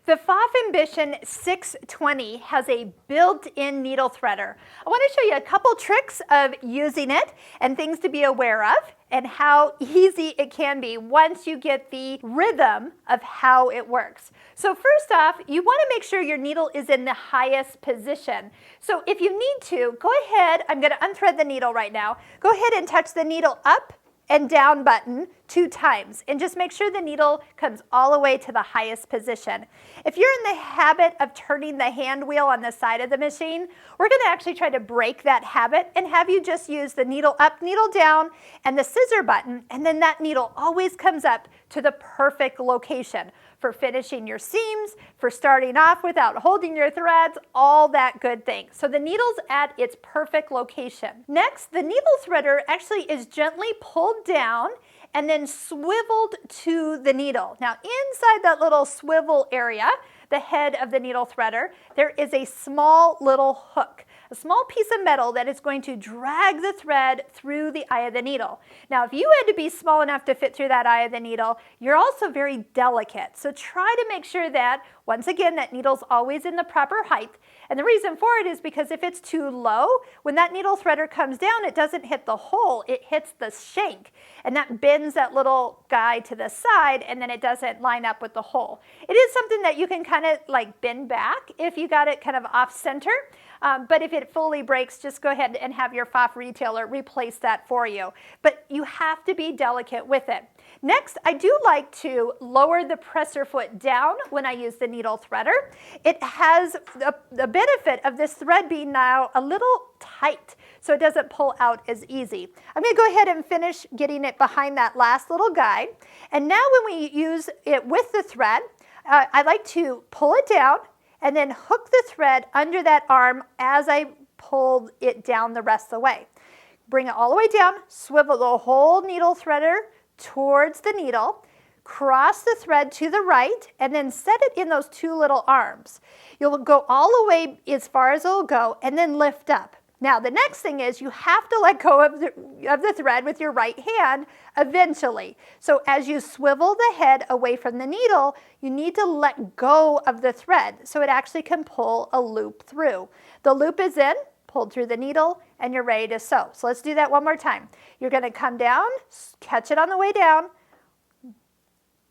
The Pfaff Ambition 620 has a built-in needle threader. I want to show you a couple tricks of using it and things to be aware of and how easy it can be once you get the rhythm of how it works. So first off, you want to make sure your needle is in the highest position. So if you need to, go ahead, I'm going to unthread the needle right now. Go ahead and touch the needle up and down button 2 times and just make sure the needle comes all the way to the highest position. If you're in the habit of turning the hand wheel on the side of the machine, we're going to actually try to break that habit and have you just use the needle up, needle down, and the scissor button, and then that needle always comes up to the perfect location for finishing your seams, for starting off without holding your threads, all that good thing. So the needle's at its perfect location. Next, the needle threader actually is gently pulled down and then swiveled to the needle. Now inside that little swivel area, the head of the needle threader, there is a small little hook, a small piece of metal that is going to drag the thread through the eye of the needle. Now if you had to be small enough to fit through that eye of the needle, you're also very delicate. So try to make sure that, once again, that needle's always in the proper height. And the reason for it is because if it's too low, when that needle threader comes down, it doesn't hit the hole, it hits the shank. And that bends that little guy to the side, and then it doesn't line up with the hole. It is something that you can kind of like bend back if you got it kind of off center. But if it fully breaks, just go ahead and have your Pfaff retailer replace that for you. But you have to be delicate with it. Next, I do like to lower the presser foot down when I use the needle threader. It has the benefit of this thread being now a little tight, so it doesn't pull out as easy. I'm going to go ahead and finish getting it behind that last little guide. And now when we use it with the thread, I like to pull it down and then hook the thread under that arm as I pull it down the rest of the way. Bring it all the way down, swivel the whole needle threader towards the needle, cross the thread to the right, and then set it in those 2 little arms. You'll go all the way as far as it'll go and then lift up. Now the next thing is you have to let go of the thread with your right hand eventually. So as you swivel the head away from the needle, you need to let go of the thread so it actually can pull a loop through. The loop is in, pulled through the needle, and you're ready to sew. So let's do that one more time. You're going to come down, catch it on the way down,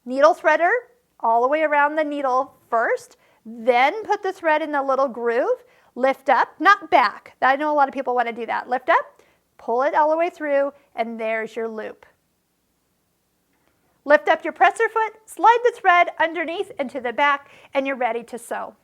needle threader all the way around the needle first, then put the thread in the little groove, lift up, not back. I know a lot of people want to do that. Lift up, pull it all the way through, and there's your loop. Lift up your presser foot, slide the thread underneath and to the back, and you're ready to sew.